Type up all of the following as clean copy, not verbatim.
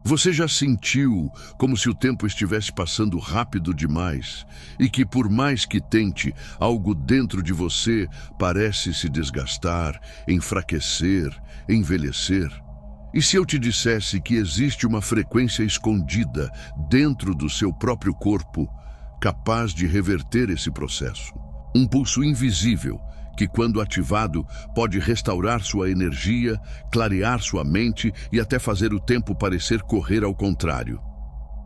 Você já sentiu como se o tempo estivesse passando rápido demais e que, por mais que tente, algo dentro de você parece se desgastar, enfraquecer, envelhecer? E se eu te dissesse que existe uma frequência escondida dentro do seu próprio corpo, capaz de reverter esse processo? Um pulso invisível que, quando ativado, pode restaurar sua energia, clarear sua mente e até fazer o tempo parecer correr ao contrário.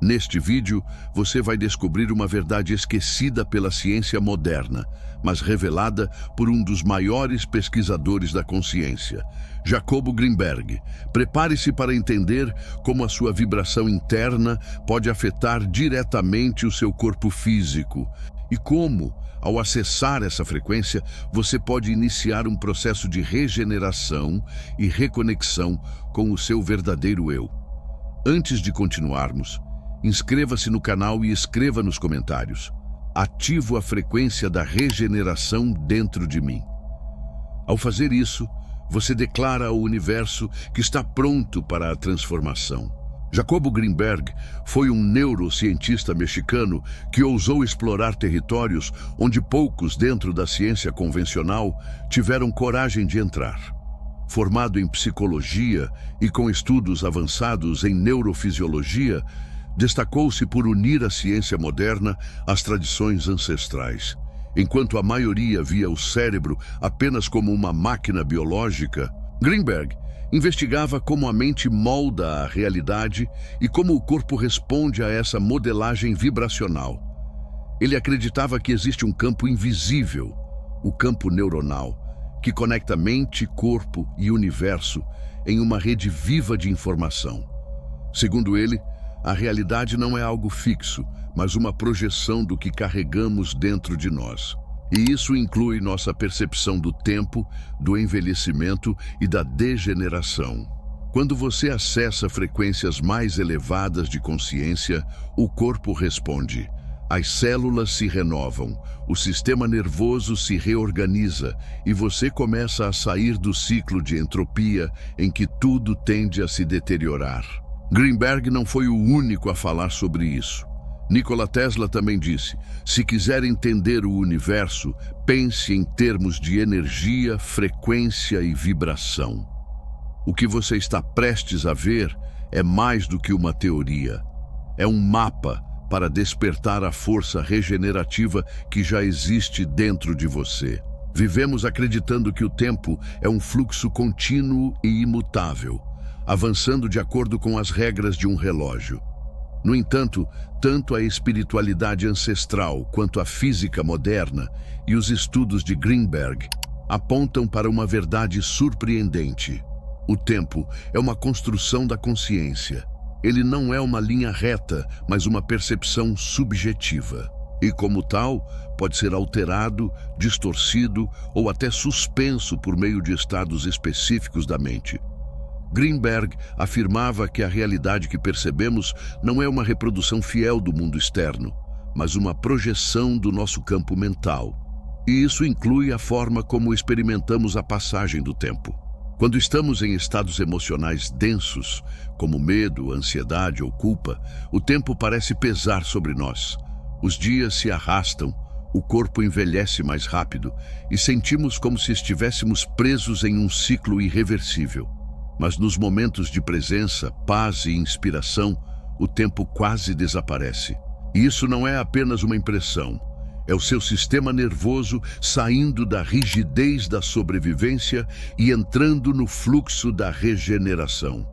Neste vídeo, você vai descobrir uma verdade esquecida pela ciência moderna, mas revelada por um dos maiores pesquisadores da consciência, Jacobo Greenberg. Prepare-se para entender como a sua vibração interna pode afetar diretamente o seu corpo físico e como, ao acessar essa frequência, você pode iniciar um processo de regeneração e reconexão com o seu verdadeiro eu. Antes de continuarmos, inscreva-se no canal e escreva nos comentários: ativo a frequência da regeneração dentro de mim. Ao fazer isso, você declara ao universo que está pronto para a transformação. Jacobo Greenberg foi um neurocientista mexicano que ousou explorar territórios onde poucos dentro da ciência convencional tiveram coragem de entrar. Formado em psicologia e com estudos avançados em neurofisiologia, destacou-se por unir a ciência moderna às tradições ancestrais. Enquanto a maioria via o cérebro apenas como uma máquina biológica, Greenberg investigava como a mente molda a realidade e como o corpo responde a essa modelagem vibracional. Ele acreditava que existe um campo invisível, o campo neuronal, que conecta mente, corpo e universo em uma rede viva de informação. Segundo ele, a realidade não é algo fixo, mas uma projeção do que carregamos dentro de nós. E isso inclui nossa percepção do tempo, do envelhecimento e da degeneração. Quando você acessa frequências mais elevadas de consciência, o corpo responde. As células se renovam, o sistema nervoso se reorganiza e você começa a sair do ciclo de entropia em que tudo tende a se deteriorar. Greenberg não foi o único a falar sobre isso. Nikola Tesla também disse: se quiser entender o universo, pense em termos de energia, frequência e vibração. O que você está prestes a ver é mais do que uma teoria. É um mapa para despertar a força regenerativa que já existe dentro de você. Vivemos acreditando que o tempo é um fluxo contínuo e imutável, avançando de acordo com as regras de um relógio. No entanto, tanto a espiritualidade ancestral quanto a física moderna e os estudos de Greenberg apontam para uma verdade surpreendente. O tempo é uma construção da consciência. Ele não é uma linha reta, mas uma percepção subjetiva. E, como tal, pode ser alterado, distorcido ou até suspenso por meio de estados específicos da mente. Greenberg afirmava que a realidade que percebemos não é uma reprodução fiel do mundo externo, mas uma projeção do nosso campo mental. E isso inclui a forma como experimentamos a passagem do tempo. Quando estamos em estados emocionais densos, como medo, ansiedade ou culpa, o tempo parece pesar sobre nós. Os dias se arrastam, o corpo envelhece mais rápido e sentimos como se estivéssemos presos em um ciclo irreversível. Mas nos momentos de presença, paz e inspiração, o tempo quase desaparece. E isso não é apenas uma impressão. É o seu sistema nervoso saindo da rigidez da sobrevivência e entrando no fluxo da regeneração.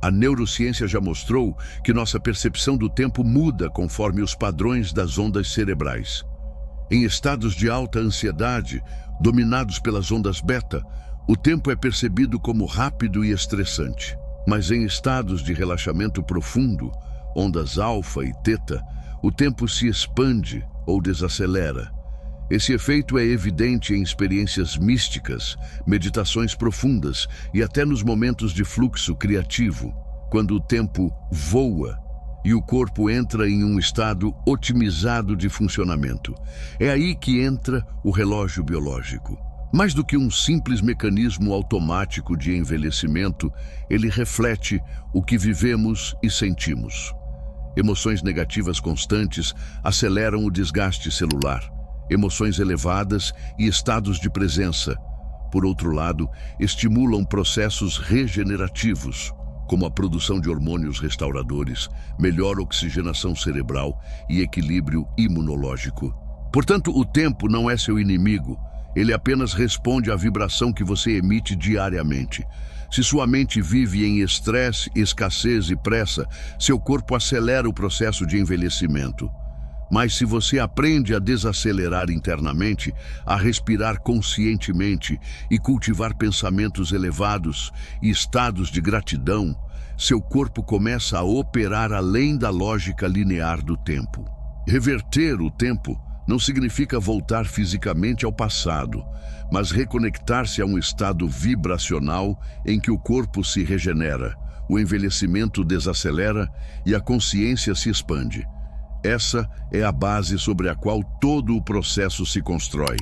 A neurociência já mostrou que nossa percepção do tempo muda conforme os padrões das ondas cerebrais. Em estados de alta ansiedade, dominados pelas ondas beta, o tempo é percebido como rápido e estressante. Mas em estados de relaxamento profundo, ondas alfa e teta, o tempo se expande ou desacelera. Esse efeito é evidente em experiências místicas, meditações profundas e até nos momentos de fluxo criativo, quando o tempo voa e o corpo entra em um estado otimizado de funcionamento. É aí que entra o relógio biológico. Mais do que um simples mecanismo automático de envelhecimento, ele reflete o que vivemos e sentimos. Emoções negativas constantes aceleram o desgaste celular. Emoções elevadas e estados de presença, por outro lado, estimulam processos regenerativos, como a produção de hormônios restauradores, melhor oxigenação cerebral e equilíbrio imunológico. Portanto, o tempo não é seu inimigo. Ele apenas responde à vibração que você emite diariamente. Se sua mente vive em estresse, escassez e pressa, seu corpo acelera o processo de envelhecimento. Mas se você aprende a desacelerar internamente, a respirar conscientemente e cultivar pensamentos elevados e estados de gratidão, seu corpo começa a operar além da lógica linear do tempo. Reverter o tempo não significa voltar fisicamente ao passado, mas reconectar-se a um estado vibracional em que o corpo se regenera, o envelhecimento desacelera e a consciência se expande. Essa é a base sobre a qual todo o processo se constrói.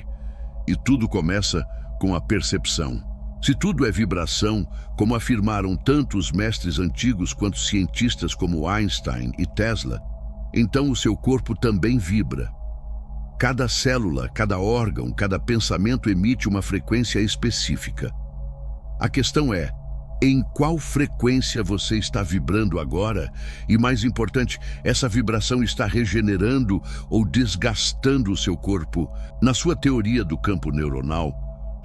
E tudo começa com a percepção. Se tudo é vibração, como afirmaram tanto os mestres antigos quanto cientistas como Einstein e Tesla, então o seu corpo também vibra. Cada célula, cada órgão, cada pensamento emite uma frequência específica. A questão é, em qual frequência você está vibrando agora? E mais importante, essa vibração está regenerando ou desgastando o seu corpo? Na sua teoria do campo neuronal,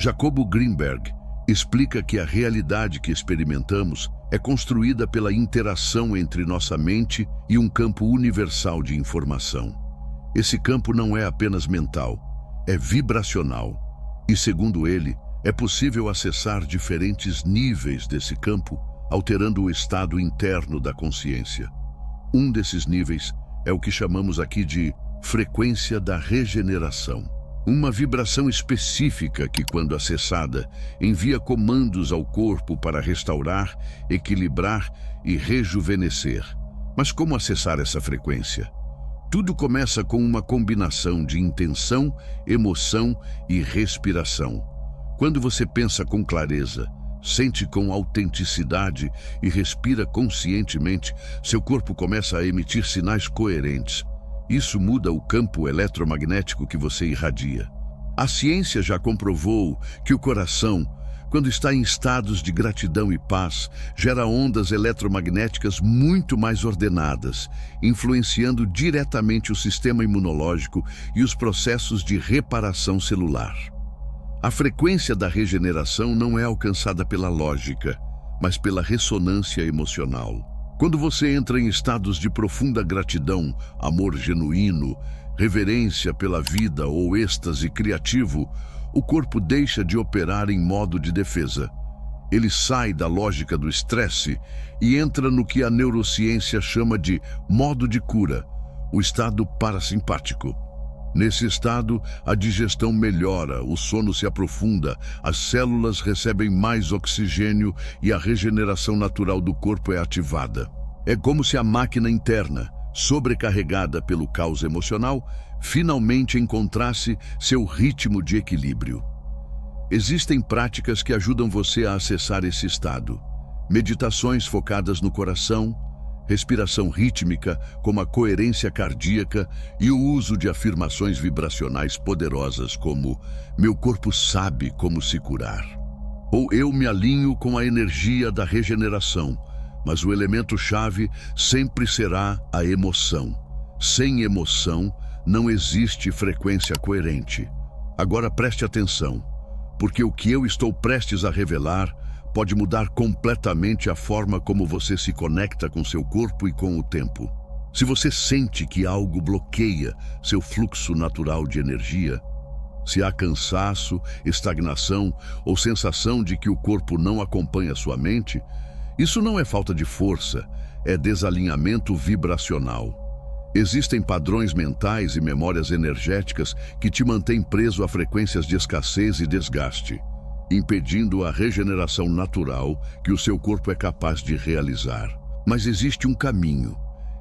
Jacobo Greenberg explica que a realidade que experimentamos é construída pela interação entre nossa mente e um campo universal de informação. Esse campo não é apenas mental, é vibracional. E, segundo ele, é possível acessar diferentes níveis desse campo, alterando o estado interno da consciência. Um desses níveis é o que chamamos aqui de frequência da regeneração. Uma vibração específica que, quando acessada, envia comandos ao corpo para restaurar, equilibrar e rejuvenescer. Mas como acessar essa frequência? Tudo começa com uma combinação de intenção, emoção e respiração. Quando você pensa com clareza, sente com autenticidade e respira conscientemente, seu corpo começa a emitir sinais coerentes. Isso muda o campo eletromagnético que você irradia. A ciência já comprovou que o coração, quando está em estados de gratidão e paz, gera ondas eletromagnéticas muito mais ordenadas, influenciando diretamente o sistema imunológico e os processos de reparação celular. A frequência da regeneração não é alcançada pela lógica, mas pela ressonância emocional. Quando você entra em estados de profunda gratidão, amor genuíno, reverência pela vida ou êxtase criativo, o corpo deixa de operar em modo de defesa. Ele sai da lógica do estresse e entra no que a neurociência chama de modo de cura, o estado parasimpático. Nesse estado, a digestão melhora, o sono se aprofunda, as células recebem mais oxigênio e a regeneração natural do corpo é ativada. É como se a máquina interna, sobrecarregada pelo caos emocional, finalmente encontrasse seu ritmo de equilíbrio. Existem práticas que ajudam você a acessar esse estado. Meditações focadas no coração, respiração rítmica, como a coerência cardíaca e o uso de afirmações vibracionais poderosas como "meu corpo sabe como se curar" ou "eu me alinho com a energia da regeneração", mas o elemento-chave sempre será a emoção. Sem emoção, não existe frequência coerente. Agora preste atenção, porque o que eu estou prestes a revelar pode mudar completamente a forma como você se conecta com seu corpo e com o tempo. Se você sente que algo bloqueia seu fluxo natural de energia, se há cansaço, estagnação ou sensação de que o corpo não acompanha sua mente, isso não é falta de força, é desalinhamento vibracional. Existem padrões mentais e memórias energéticas que te mantêm preso a frequências de escassez e desgaste, impedindo a regeneração natural que o seu corpo é capaz de realizar. Mas existe um caminho.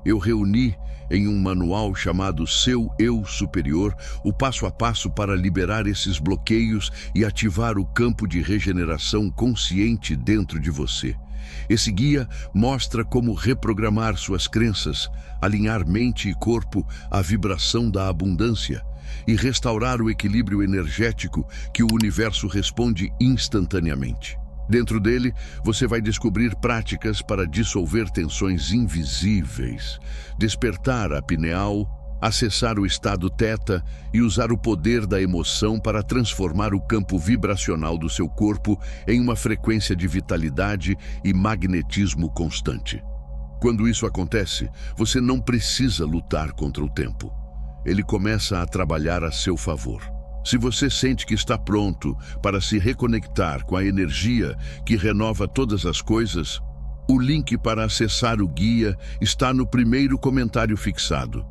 eu reuni em um manual chamado Seu Eu Superior o passo a passo para liberar esses bloqueios e ativar o campo de regeneração consciente dentro de você. Esse guia mostra como reprogramar suas crenças, alinhar mente e corpo à vibração da abundância e restaurar o equilíbrio energético que o universo responde instantaneamente. Dentro dele, você vai descobrir práticas para dissolver tensões invisíveis, despertar a pineal, acessar o estado teta e usar o poder da emoção para transformar o campo vibracional do seu corpo em uma frequência de vitalidade e magnetismo constante. Quando isso acontece, você não precisa lutar contra o tempo. Ele começa a trabalhar a seu favor. Se você sente que está pronto para se reconectar com a energia que renova todas as coisas, o link para acessar o guia está no primeiro comentário fixado.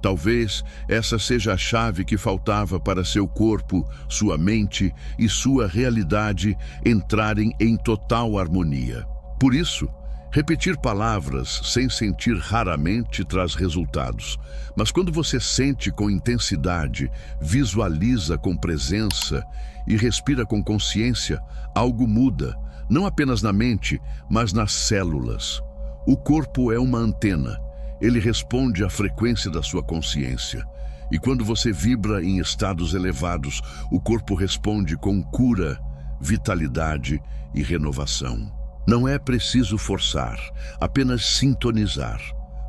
Talvez essa seja a chave que faltava para seu corpo, sua mente e sua realidade entrarem em total harmonia. Por isso, repetir palavras sem sentir raramente traz resultados. Mas quando você sente com intensidade, visualiza com presença e respira com consciência, algo muda, não apenas na mente, mas nas células. O corpo é uma antena. Ele responde à frequência da sua consciência. E quando você vibra em estados elevados, o corpo responde com cura, vitalidade e renovação. Não é preciso forçar, apenas sintonizar.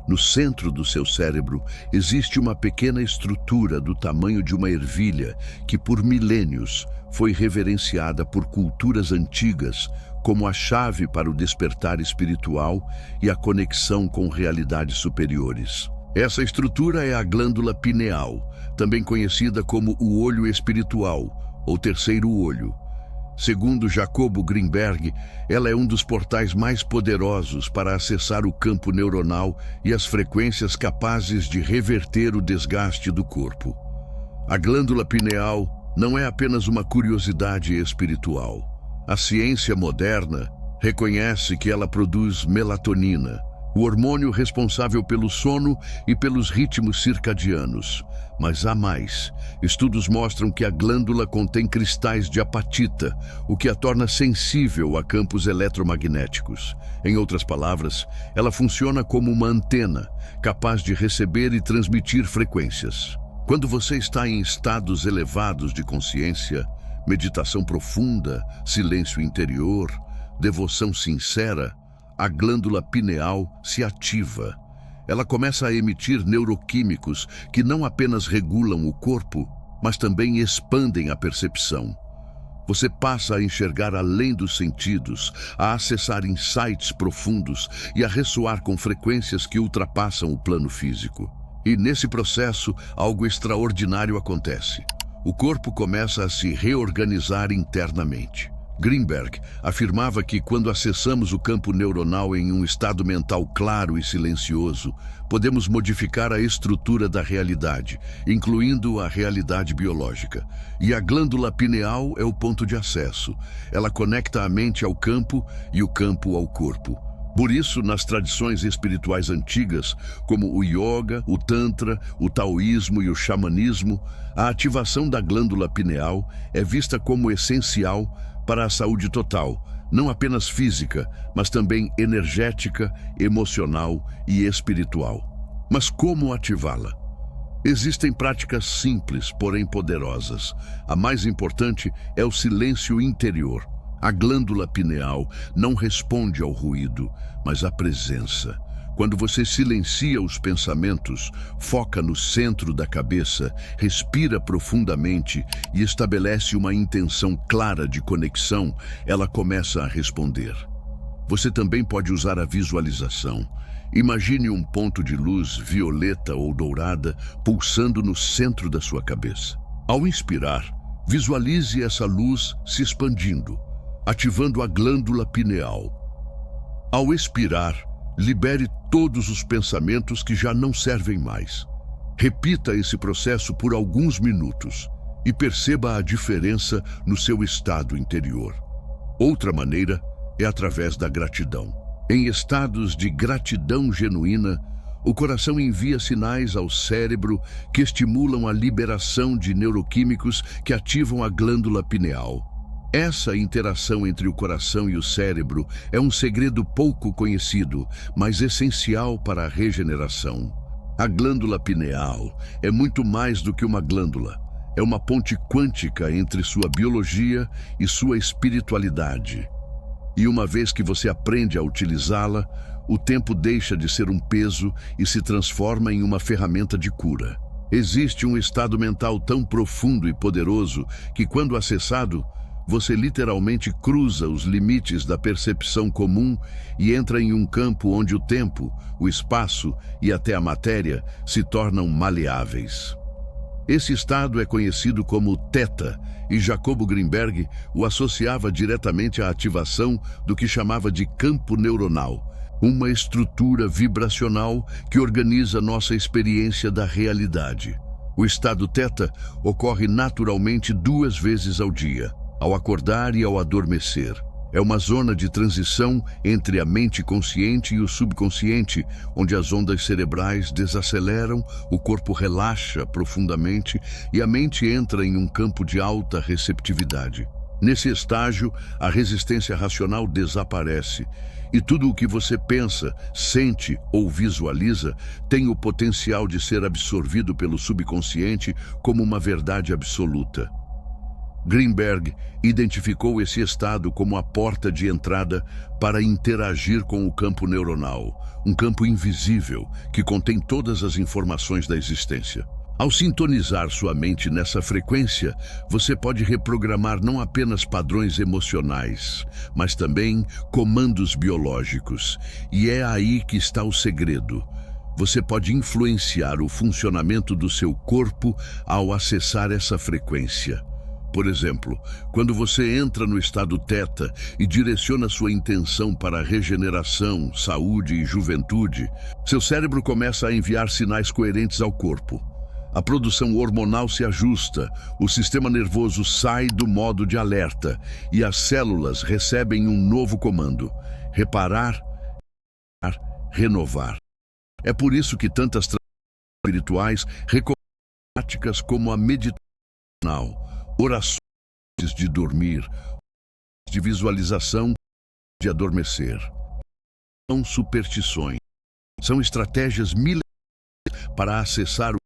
No centro do seu cérebro existe uma pequena estrutura do tamanho de uma ervilha que por milênios foi reverenciada por culturas antigas como a chave para o despertar espiritual e a conexão com realidades superiores. Essa estrutura é a glândula pineal, também conhecida como o olho espiritual, ou terceiro olho. Segundo Jacobo Greenberg, ela é um dos portais mais poderosos para acessar o campo neuronal e as frequências capazes de reverter o desgaste do corpo. A glândula pineal não é apenas uma curiosidade espiritual. A ciência moderna reconhece que ela produz melatonina, o hormônio responsável pelo sono e pelos ritmos circadianos. Mas há mais. Estudos mostram que a glândula contém cristais de apatita, o que a torna sensível a campos eletromagnéticos. Em outras palavras, ela funciona como uma antena, capaz de receber e transmitir frequências. Quando você está em estados elevados de consciência, meditação profunda, silêncio interior, devoção sincera, a glândula pineal se ativa. Ela começa a emitir neuroquímicos que não apenas regulam o corpo, mas também expandem a percepção. Você passa a enxergar além dos sentidos, a acessar insights profundos e a ressoar com frequências que ultrapassam o plano físico. E nesse processo, algo extraordinário acontece. O corpo começa a se reorganizar internamente. Greenberg afirmava que quando acessamos o campo neuronal em um estado mental claro e silencioso, podemos modificar a estrutura da realidade, incluindo a realidade biológica. E a glândula pineal é o ponto de acesso. Ela conecta a mente ao campo e o campo ao corpo. Por isso, nas tradições espirituais antigas, como o yoga, o tantra, o taoísmo e o xamanismo, a ativação da glândula pineal é vista como essencial para a saúde total, não apenas física, mas também energética, emocional e espiritual. Mas como ativá-la? Existem práticas simples, porém poderosas. A mais importante é o silêncio interior. A glândula pineal não responde ao ruído, mas à presença. Quando você silencia os pensamentos, foca no centro da cabeça, respira profundamente e estabelece uma intenção clara de conexão, ela começa a responder. Você também pode usar a visualização. Imagine um ponto de luz violeta ou dourada pulsando no centro da sua cabeça. Ao inspirar, visualize essa luz se expandindo, ativando a glândula pineal. Ao expirar, libere todos os pensamentos que já não servem mais. Repita esse processo por alguns minutos e perceba a diferença no seu estado interior. Outra maneira é através da gratidão. Em estados de gratidão genuína, O coração envia sinais ao cérebro que estimulam a liberação de neuroquímicos que ativam a glândula pineal. Essa interação entre o coração e o cérebro é um segredo pouco conhecido, mas essencial para a regeneração. A glândula pineal é muito mais do que uma glândula. É uma ponte quântica entre sua biologia e sua espiritualidade. E uma vez que você aprende a utilizá-la, o tempo deixa de ser um peso e se transforma em uma ferramenta de cura. Existe um estado mental tão profundo e poderoso que, quando acessado, você literalmente cruza os limites da percepção comum e entra em um campo onde o tempo, o espaço e até a matéria se tornam maleáveis. Esse estado é conhecido como Theta, e Jacobo Greenberg o associava diretamente à ativação do que chamava de campo neuronal, uma estrutura vibracional que organiza nossa experiência da realidade. O estado Theta ocorre naturalmente 2 vezes ao dia, ao acordar e ao adormecer. É uma zona de transição entre a mente consciente e o subconsciente, onde as ondas cerebrais desaceleram, o corpo relaxa profundamente e a mente entra em um campo de alta receptividade. Nesse estágio, a resistência racional desaparece e tudo o que você pensa, sente ou visualiza tem o potencial de ser absorvido pelo subconsciente como uma verdade absoluta. Greenberg identificou esse estado como a porta de entrada para interagir com o campo neuronal, um campo invisível que contém todas as informações da existência. Ao sintonizar sua mente nessa frequência, você pode reprogramar não apenas padrões emocionais, mas também comandos biológicos. E é aí que está o segredo. Você pode influenciar o funcionamento do seu corpo ao acessar essa frequência. Por exemplo, quando você entra no estado Theta e direciona sua intenção para a regeneração, saúde e juventude, seu cérebro começa a enviar sinais coerentes ao corpo. A produção hormonal se ajusta, o sistema nervoso sai do modo de alerta e as células recebem um novo comando: reparar, renovar. É por isso que tantas tradições espirituais recomendam práticas como a meditação, orações de dormir, de visualização, de adormecer. São superstições. São estratégias milenares para acessar o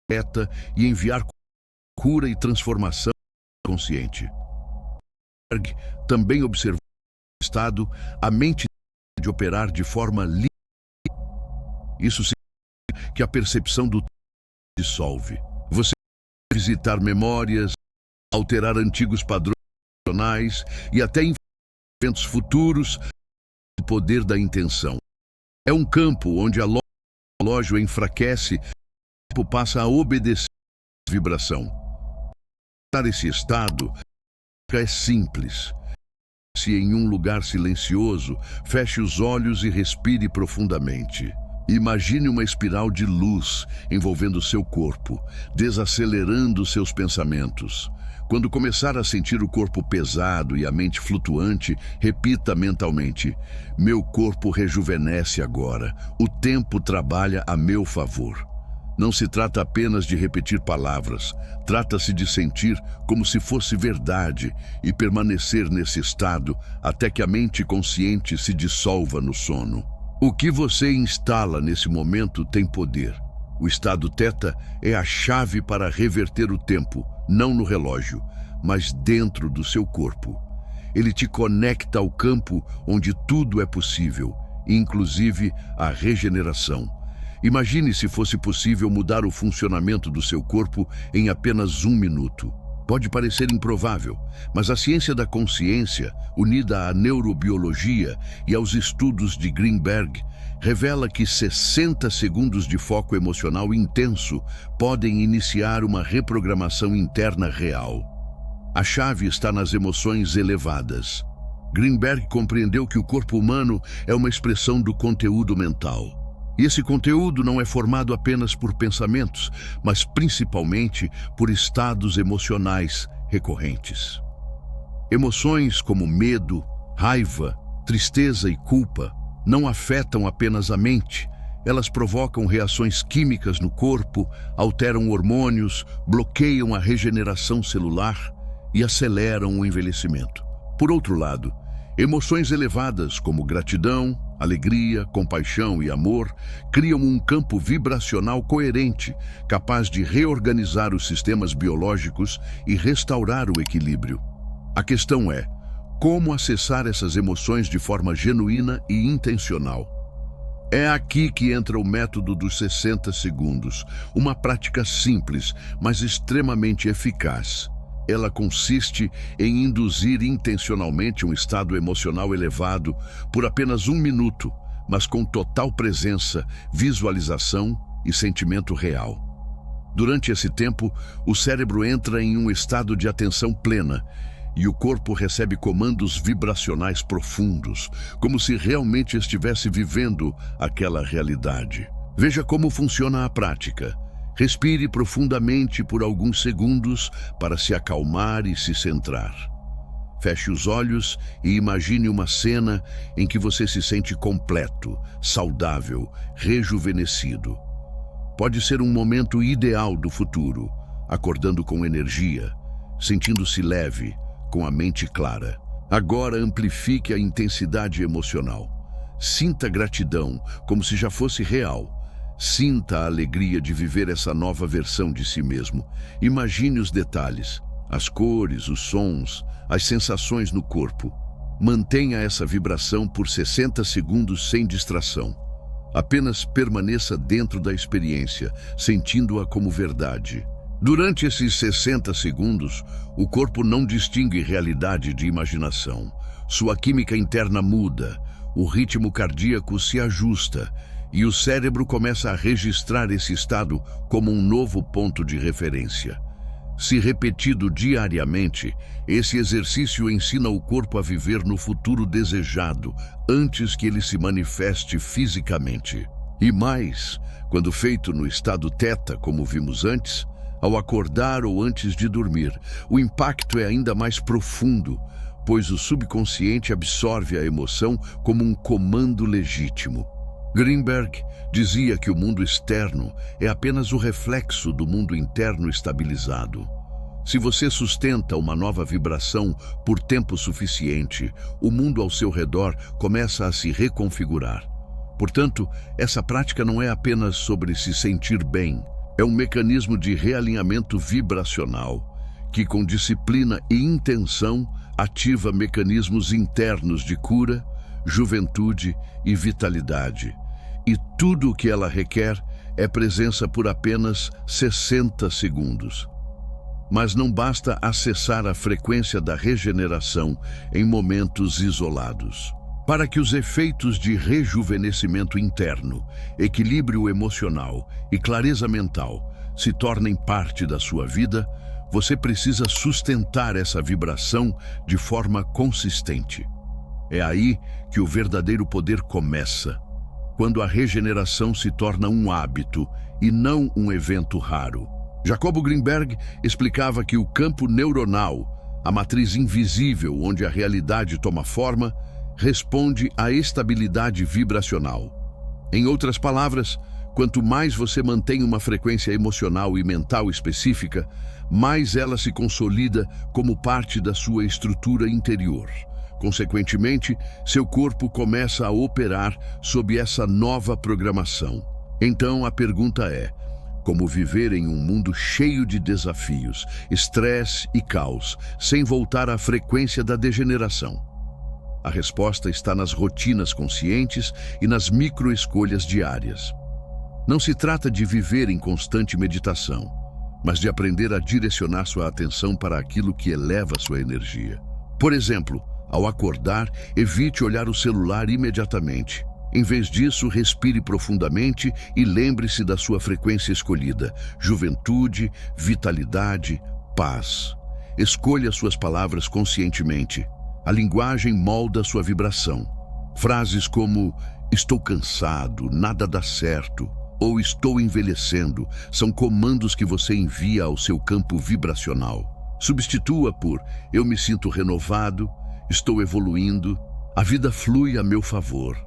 Theta e enviar cura e transformação consciente. Berg também observou no estado a mente de operar de forma livre. Isso significa que a percepção do tempo dissolve. Você pode visitar memórias, alterar antigos padrões emocionais e até eventos futuros. O poder da intenção. É um campo onde a relógio enfraquece e o tempo passa a obedecer à vibração. Para esse estado é simples. Se em um lugar silencioso, feche os olhos e respire profundamente. Imagine uma espiral de luz envolvendo seu corpo, desacelerando seus pensamentos. Quando começar a sentir o corpo pesado e a mente flutuante, repita mentalmente: meu corpo rejuvenesce agora, o tempo trabalha a meu favor. Não se trata apenas de repetir palavras, trata-se de sentir como se fosse verdade e permanecer nesse estado até que a mente consciente se dissolva no sono. O que você instala nesse momento tem poder. O estado Theta é a chave para reverter o tempo, não no relógio, mas dentro do seu corpo. Ele te conecta ao campo onde tudo é possível, inclusive a regeneração. Imagine se fosse possível mudar o funcionamento do seu corpo em apenas 1 minuto. Pode parecer improvável, mas a ciência da consciência, unida à neurobiologia e aos estudos de Greenberg, revela que 60 segundos de foco emocional intenso podem iniciar uma reprogramação interna real. A chave está nas emoções elevadas. Greenberg compreendeu que o corpo humano é uma expressão do conteúdo mental. E esse conteúdo não é formado apenas por pensamentos, mas principalmente por estados emocionais recorrentes. Emoções como medo, raiva, tristeza e culpa não afetam apenas a mente, Elas provocam reações químicas no corpo, alteram hormônios, bloqueiam a regeneração celular e aceleram o envelhecimento. Por outro lado, emoções elevadas como gratidão, alegria, compaixão e amor criam um campo vibracional coerente, capaz de reorganizar os sistemas biológicos e restaurar o equilíbrio. A questão é: como acessar essas emoções de forma genuína e intencional? É aqui que entra o método dos 60 segundos, uma prática simples, mas extremamente eficaz. Ela consiste em induzir intencionalmente um estado emocional elevado por apenas 1 minuto, mas com total presença, visualização e sentimento real. Durante esse tempo, o cérebro entra em um estado de atenção plena e o corpo recebe comandos vibracionais profundos, como se realmente estivesse vivendo aquela realidade. Veja como funciona a prática. Respire profundamente por alguns segundos para se acalmar e se centrar. Feche os olhos e imagine uma cena em que você se sente completo, saudável, rejuvenescido. Pode ser um momento ideal do futuro, acordando com energia, sentindo-se leve, com a mente clara. Agora amplifique a intensidade emocional. Sinta gratidão como se já fosse real. Sinta a alegria de viver essa nova versão de si mesmo. Imagine os detalhes, as cores, os sons, as sensações no corpo. Mantenha essa vibração por 60 segundos sem distração. Apenas permaneça dentro da experiência, sentindo-a como verdade. Durante esses 60 segundos, o corpo não distingue realidade de imaginação. Sua química interna muda, o ritmo cardíaco se ajusta e o cérebro começa a registrar esse estado como um novo ponto de referência. Se repetido diariamente, esse exercício ensina o corpo a viver no futuro desejado, antes que ele se manifeste fisicamente. E mais, quando feito no estado teta, como vimos antes, ao acordar ou antes de dormir, o impacto é ainda mais profundo, pois o subconsciente absorve a emoção como um comando legítimo. Greenberg dizia que o mundo externo é apenas o reflexo do mundo interno estabilizado. Se você sustenta uma nova vibração por tempo suficiente, o mundo ao seu redor começa a se reconfigurar. Portanto, essa prática não é apenas sobre se sentir bem, é um mecanismo de realinhamento vibracional que, com disciplina e intenção, ativa mecanismos internos de cura, juventude e vitalidade. E tudo o que ela requer é presença por apenas 60 segundos. Mas não basta acessar a frequência da regeneração em momentos isolados. Para que os efeitos de rejuvenescimento interno, equilíbrio emocional e clareza mental se tornem parte da sua vida, você precisa sustentar essa vibração de forma consistente. É aí que o verdadeiro poder começa, quando a regeneração se torna um hábito e não um evento raro. Jacobo Greenberg explicava que o campo neuronal, a matriz invisível onde a realidade toma forma, responde à estabilidade vibracional. Em outras palavras, quanto mais você mantém uma frequência emocional e mental específica, mais ela se consolida como parte da sua estrutura interior. Consequentemente, seu corpo começa a operar sob essa nova programação. Então a pergunta é: como viver em um mundo cheio de desafios, estresse e caos, sem voltar à frequência da degeneração? A resposta está nas rotinas conscientes e nas microescolhas diárias. Não se trata de viver em constante meditação, mas de aprender a direcionar sua atenção para aquilo que eleva sua energia. Por exemplo, ao acordar, evite olhar o celular imediatamente. Em vez disso, respire profundamente e lembre-se da sua frequência escolhida: juventude, vitalidade, paz. Escolha suas palavras conscientemente. A linguagem molda sua vibração. Frases como "estou cansado", "nada dá certo" ou "estou envelhecendo" são comandos que você envia ao seu campo vibracional. Substitua por "eu me sinto renovado", "estou evoluindo", "a vida flui a meu favor".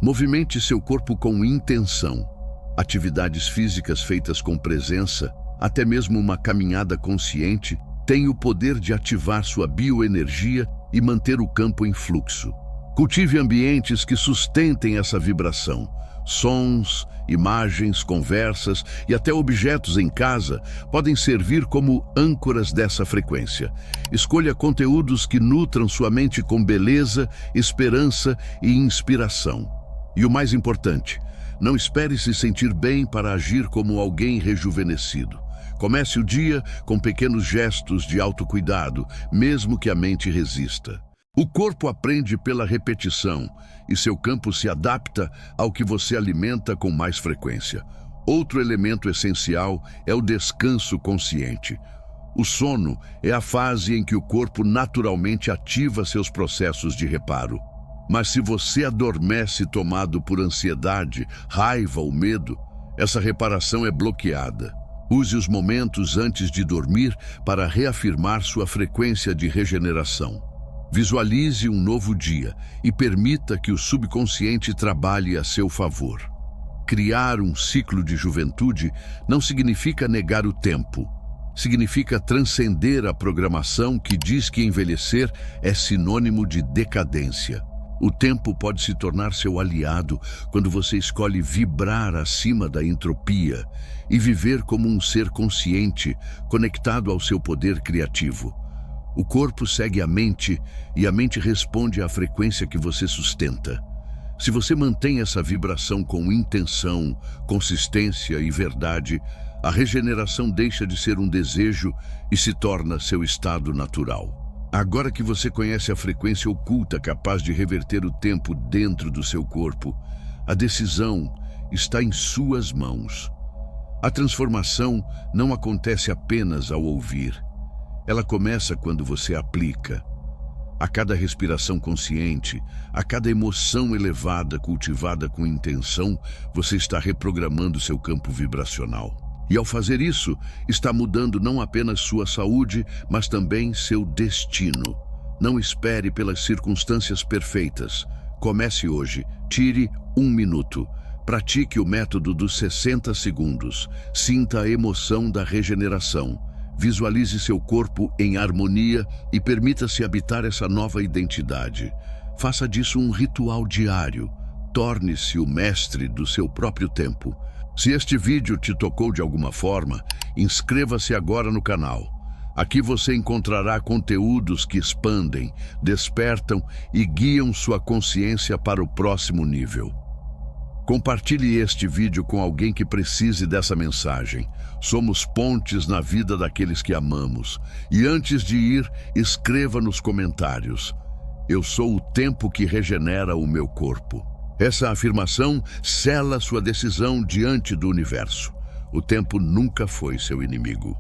Movimente seu corpo com intenção. Atividades físicas feitas com presença, até mesmo uma caminhada consciente, têm o poder de ativar sua bioenergia e manter o campo em fluxo. Cultive ambientes que sustentem essa vibração. Sons, imagens, conversas e até objetos em casa podem servir como âncoras dessa frequência. Escolha conteúdos que nutram sua mente com beleza, esperança e inspiração. E o mais importante, não espere se sentir bem para agir como alguém rejuvenescido. Comece o dia com pequenos gestos de autocuidado, mesmo que a mente resista. O corpo aprende pela repetição e seu campo se adapta ao que você alimenta com mais frequência. Outro elemento essencial é o descanso consciente. O sono é a fase em que o corpo naturalmente ativa seus processos de reparo. Mas se você adormece tomado por ansiedade, raiva ou medo, essa reparação é bloqueada. Use os momentos antes de dormir para reafirmar sua frequência de regeneração. Visualize um novo dia e permita que o subconsciente trabalhe a seu favor. Criar um ciclo de juventude não significa negar o tempo. Significa transcender a programação que diz que envelhecer é sinônimo de decadência. O tempo pode se tornar seu aliado quando você escolhe vibrar acima da entropia e viver como um ser consciente, conectado ao seu poder criativo. O corpo segue a mente e a mente responde à frequência que você sustenta. Se você mantém essa vibração com intenção, consistência e verdade, a regeneração deixa de ser um desejo e se torna seu estado natural. Agora que você conhece a frequência oculta capaz de reverter o tempo dentro do seu corpo, a decisão está em suas mãos. A transformação não acontece apenas ao ouvir. Ela começa quando você aplica. A cada respiração consciente, a cada emoção elevada cultivada com intenção, você está reprogramando seu campo vibracional. E ao fazer isso, está mudando não apenas sua saúde, mas também seu destino. Não espere pelas circunstâncias perfeitas. Comece hoje. Tire 1 minuto. Pratique o método dos 60 segundos. Sinta a emoção da regeneração. Visualize seu corpo em harmonia e permita-se habitar essa nova identidade. Faça disso um ritual diário. Torne-se o mestre do seu próprio tempo. Se este vídeo te tocou de alguma forma, inscreva-se agora no canal. Aqui você encontrará conteúdos que expandem, despertam e guiam sua consciência para o próximo nível. Compartilhe este vídeo com alguém que precise dessa mensagem. Somos pontes na vida daqueles que amamos. E antes de ir, escreva nos comentários: eu sou o tempo que regenera o meu corpo. Essa afirmação sela sua decisão diante do universo. O tempo nunca foi seu inimigo.